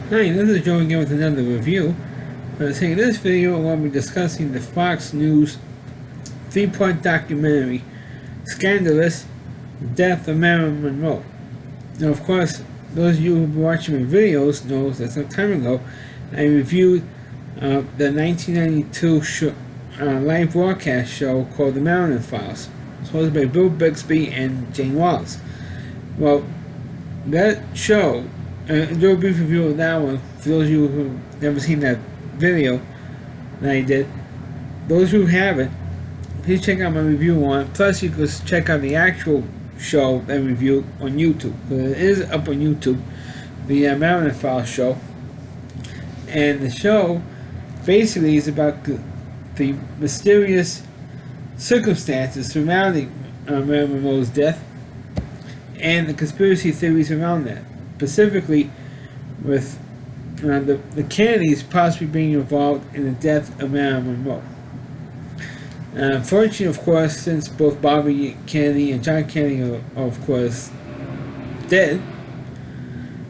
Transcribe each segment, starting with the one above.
Hi, this is Joe again with another review. In this video, I'm going to be discussing the Fox News 3-part documentary, Scandalous, The Death of Marilyn Monroe. Now, of course, those of you who have been watching my videos know that some time ago, I reviewed the 1992 live broadcast show called The Marilyn Files, hosted by Bill Bixby and Jane Wallace. Well, that show, do a brief review of that one for those of you who never seen that video that I did. Those who haven't, please check out my review on it. Plus, you can check out the actual show that I reviewed on YouTube, because it is up on YouTube, the Marilyn Files show. And the show basically is about the mysterious circumstances surrounding Marilyn Monroe's death and the conspiracy theories around that. Specifically, with the Kennedys possibly being involved in the death of Marilyn Monroe. Unfortunately, of course, since both Bobby Kennedy and John Kennedy are of course dead,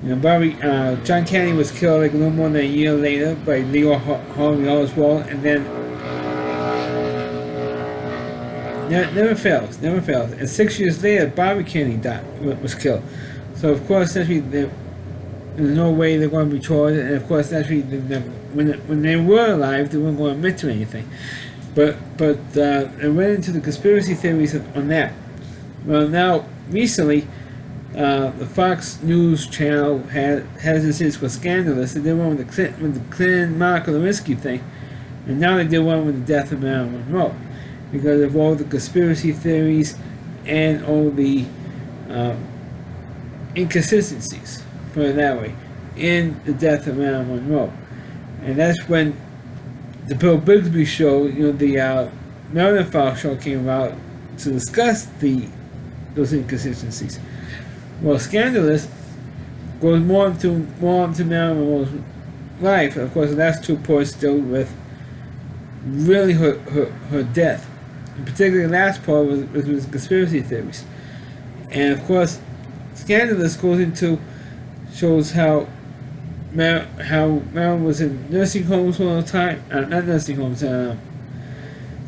John Kennedy was killed like a little more than a year later by Leo Harvey Oswald, and then never fails. And 6 years later, Bobby Kennedy was killed. So of course, naturally, there's no way they're going to be charged, and of course, naturally, when they were alive, they weren't going to admit to anything. But I went into the conspiracy theories on that. Well, now recently, the Fox News channel has this series called Scandalous. They did one with the Clinton Monica Lewinsky thing, and now they did one with the death of Marilyn Monroe, because of all the conspiracy theories and all the inconsistencies, put it that way, in the death of Marilyn Monroe. And that's when the Bill Bixby show, the Marilyn Files show, came out to discuss those inconsistencies. Well, Scandalous goes more into Marilyn Monroe's life. And of course, the last 2 parts deal with really her death. And particularly the last part was conspiracy theories. And of course, Scandalous shows how Marilyn was in nursing homes all the time, not nursing homes,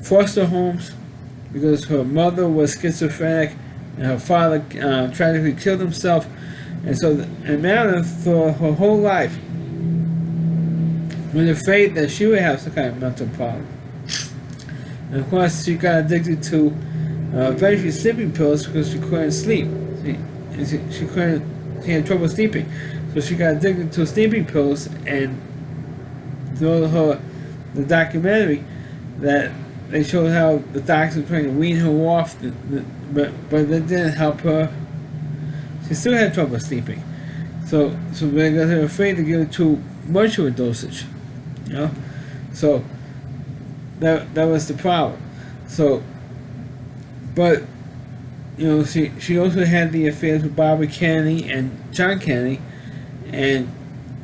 foster homes, because her mother was schizophrenic and her father tragically killed himself, and Marilyn for her whole life was afraid that she would have some kind of mental problem. And of course, she got addicted to eventually sleeping pills because she couldn't sleep. She had trouble sleeping, so she got addicted to sleeping pills. And through the documentary, that they showed how the doctors were trying to wean her off, but that didn't help her. She still had trouble sleeping, so because they were afraid to give her too much of a dosage, So that was the problem. So, but she also had the affairs with Bobby Kennedy and John Kennedy, and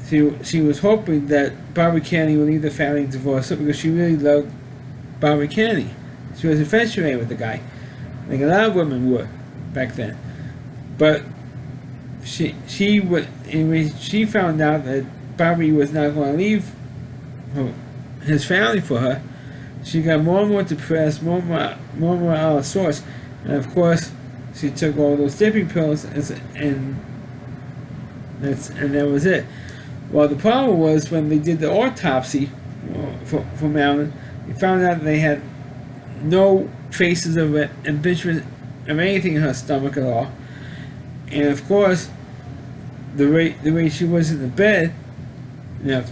she was hoping that Bobby Kennedy would leave the family and divorce her, because she really loved Bobby Kennedy. She was infatuated with the guy, like a lot of women were back then. But she found out that Bobby was not going to leave his family for her. She got more and more depressed, more and more out of sorts, and of course, she took all those sleeping pills, and that was it. Well, the problem was when they did the autopsy for Marilyn, they found out they had no traces of impingement of anything in her stomach at all, and of course, the way she was in the bed,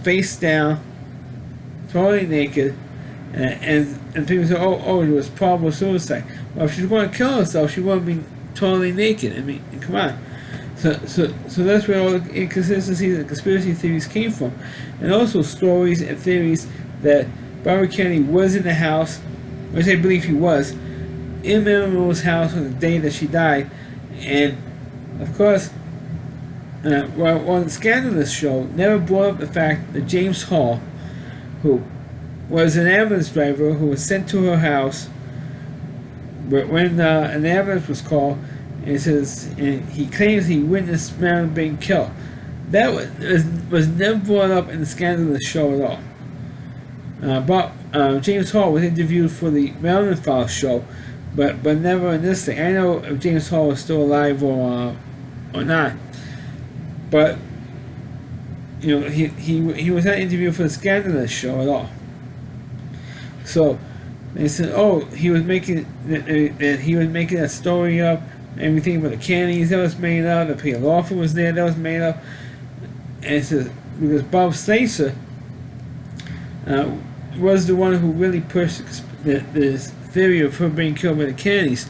face down, totally naked. And people say, oh, it was probable suicide. Well, if she's going to kill herself, she wouldn't be totally naked. I mean, come on. So that's where all the inconsistencies and conspiracy theories came from. And also stories and theories that Bobby Kennedy was in the house, which I believe he was, in Marilyn Monroe's house on the day that she died. And, of course, the Scandalous show never brought up the fact that James Hall, who was an ambulance driver who was sent to her house when an ambulance was called, and he claims he witnessed Marilyn being killed. That was never brought up in the Scandalous show at all. But James Hall was interviewed for the Marilyn Files show, but never in this thing. I know if James Hall is still alive or not, but you know he was not interviewed for the Scandalous show at all. So they said, oh, he was making a story up, everything but the candies that was made up, the Peter Lawford was there that was made up, and it says because Bob Slater was the one who really pushed this theory of her being killed by the candies.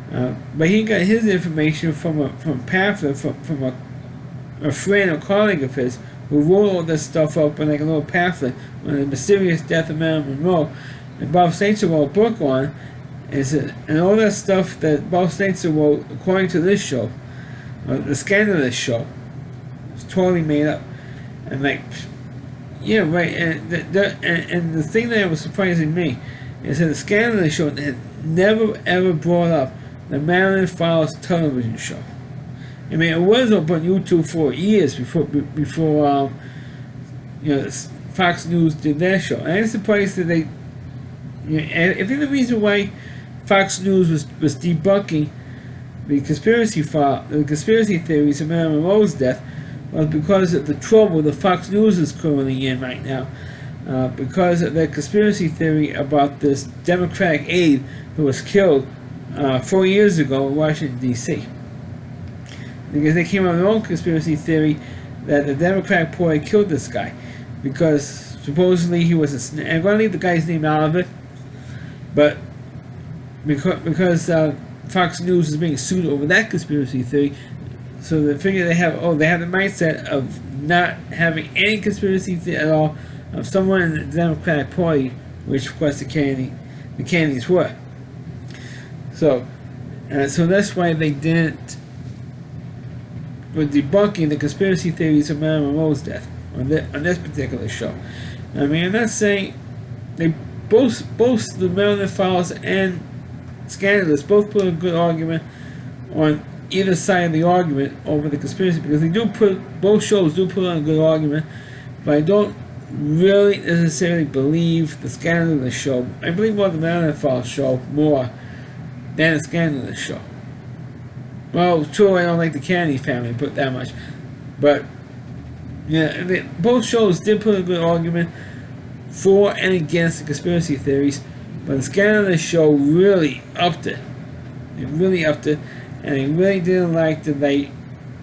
But he got his information from a pamphlet from a friend or colleague of his who wrote all this stuff up in like a little pamphlet on the mysterious death of Marilyn Monroe. And Bob Slater wrote a book on it, and all that stuff that Bob Slater wrote, according to this show, the Scandalous show, was totally made up. And like, yeah, right. And the thing that was surprising me is that the Scandalous show had never ever brought up the Marilyn Files television show. I mean, it was up on YouTube for years before Fox News did their show. And I'm surprised that they. And I think the reason why Fox News was debunking the conspiracy theories of Marilyn Monroe's death was because of the trouble that Fox News is currently in right now, because of the conspiracy theory about this Democratic aide who was killed 4 years ago in Washington, D.C. Because they came up with their own conspiracy theory that the Democratic boy killed this guy because supposedly he was a snitch. I'm going to leave the guy's name out of it, but because Fox News is being sued over that conspiracy theory, so they figure they have the mindset of not having any conspiracy theory at all of someone in the Democratic Party, which of course the Kennedys were. So that's why they were debunking the conspiracy theories of Marilyn Monroe's death on this particular show. I mean, I'm not saying they both the Marilyn Files and Scandalous both put a good argument on either side of the argument over the conspiracy, because both shows do put on a good argument, but I don't really necessarily believe the Scandalous show. I believe more the Marilyn Files show more than the Scandalous show. Well, true, I don't like the Kennedy family, put that much, but yeah, both shows did put a good argument for and against the conspiracy theories, but the Scandalous show really upped it. It really upped it, and I really didn't like that they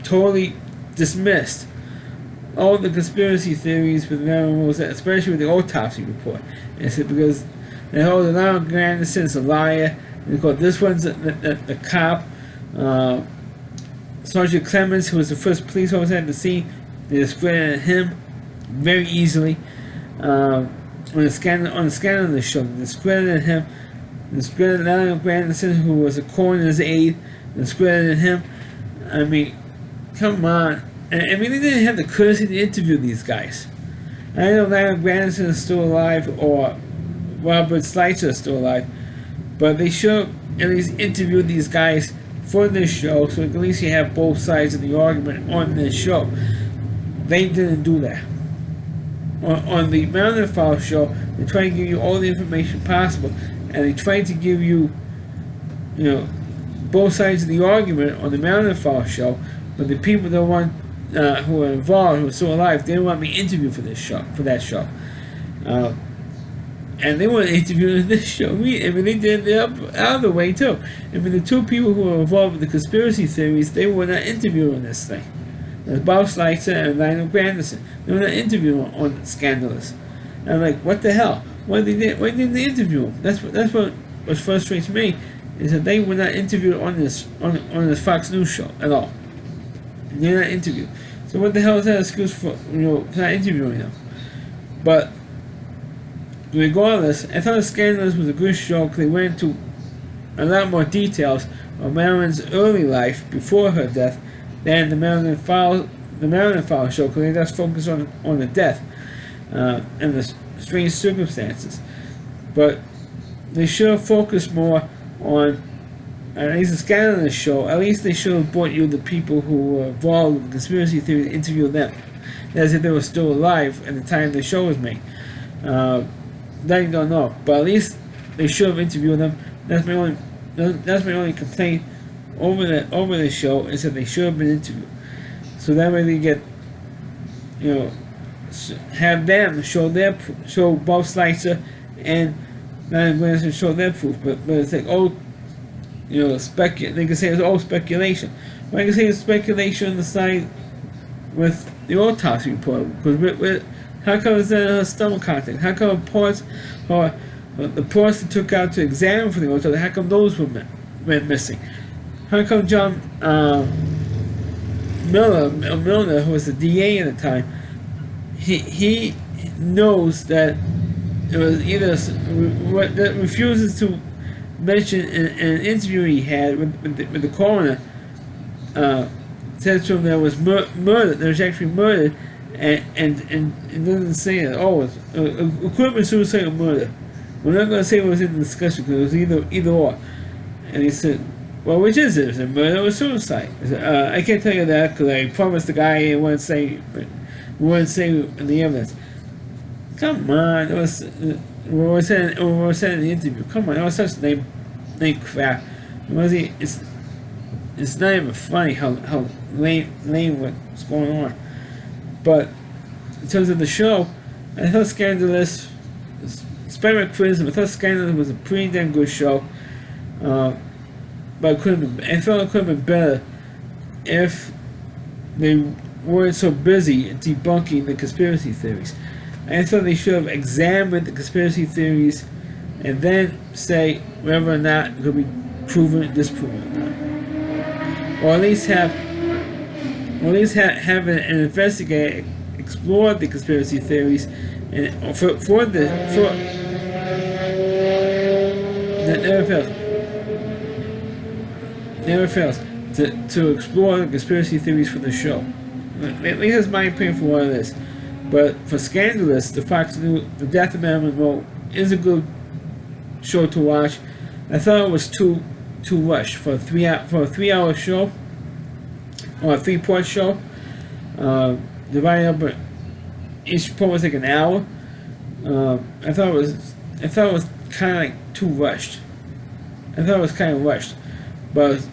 totally dismissed all the conspiracy theories with Marilyn Monroe's, especially with the autopsy report. And said because they hold Larry Granderson's a liar, and called this one's the cop. Sergeant Clemens, who was the first police officer at the scene, they discredited him very easily. On the Scandalous show, they discredited him. Discredited Larry Granderson, who was a coroner's aide, discredited him. I mean, come on. I mean, they didn't have the courtesy to interview these guys. I know Larry Granderson is still alive, or Robert Schweitzer is still alive, but they should at least interview these guys for this show, so at least you have both sides of the argument on this show. They didn't do that. On the Marilyn Files show, they try to give you all the information possible, and they try to give you, both sides of the argument on the Marilyn Files show, but the people who were involved, who were still alive, they didn't want me interviewed for that show. And they weren't interviewed in this show. I mean, they did the other way too. I mean, the two people who were involved with the conspiracy theories, they were not interviewed on this thing. There's Bob Schweitzer and Lionel Granderson. They were not interviewed on Scandalous. And I'm like, what the hell? Why didn't they interview them? That's what frustrates me, is that they were not interviewed on this Fox News show at all. They're not interviewed. So what the hell is that excuse for not interviewing them? But regardless, I thought Scandalous was a good show because they went into a lot more details of Marilyn's early life before her death than the Marilyn Files show, because they just focused on the death and the strange circumstances. But they should have focused more on at least the Scandalous show, at least they should have brought you the people who were involved with the conspiracy theory, interview them, as if they were still alive at the time the show was made. That you don't know, but at least they should have interviewed them. That's my only complaint over the show, is that they should have been interviewed, so that way they get, have them show both Slicer and Marilyn Manson show their proof. But it's like, they can say it's all speculation. But I can say it's speculation on the side with the autopsy report, because how come it's her stomach content? How come parts, or the parts that took out to examine for the autopsy, how come those went missing? How come John Milner, who was the DA at the time, he knows that it was either that refuses to mention in an interview he had with the coroner, said to him there was murder. There was actually murder, and doesn't say it. Oh, it could have been suicide or murder. We're not going to say what was in the discussion, because it was either or. And he said, well, which is it? Is it murder or suicide? I said, I can't tell you that, because I promised the guy he wouldn't say in the evidence. Come on, it was we were saying in the interview. Come on, it was such lame crap. It's not even funny how lame what's going on. But in terms of the show, I thought Scandalous, despite my criticism, I thought Scandalous was a pretty damn good show. But I felt it could have been better if they weren't so busy debunking the conspiracy theories. I thought they should have examined the conspiracy theories and then say whether or not it could be proven, disproven or not. Or at least have an investigator explore the conspiracy theories, and that never fails to explore the conspiracy theories for the show. At least that's my opinion for what it is. But for Scandalous, the Fox News, the Death of Marilyn Monroe is a good show to watch. I thought it was too rushed for a 3-hour show, or a 3-part show, divided up. Each part was like an hour. I thought it was kind of like too rushed. But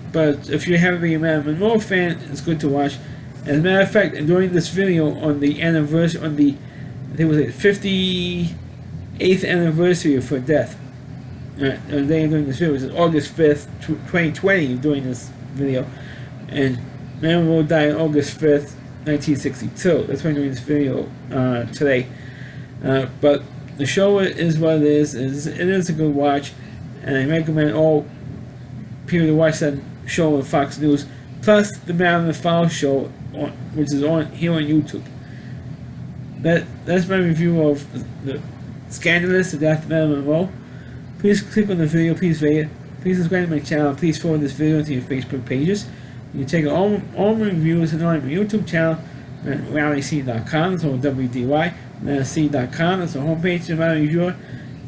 if you happen to be a Marilyn Monroe fan, it's good to watch. As a matter of fact, during this video on the anniversary, I think it was the 58th anniversary of her death, the day doing this video was August 5th, 2020, doing this video, and Marilyn Monroe died on August 5th, 1962. That's why I'm doing this video today. But the show is what it is. It is a good watch, and I recommend all people to watch that show on Fox News, plus the Marilyn Monroe show, which is here on YouTube. That's my review of the Scandalous, the Death of Marilyn Monroe. Please click on the video, please rate it, please subscribe to my channel, please forward this video to your Facebook pages. You can check out all my reviews and on my YouTube channel at RallyC.com, that's on WDY, RallyC.com, that's the homepage of my reviewer.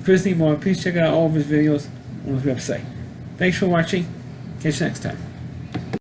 Chris Moore, please check out all of his videos on his website. Thanks for watching, catch you next time.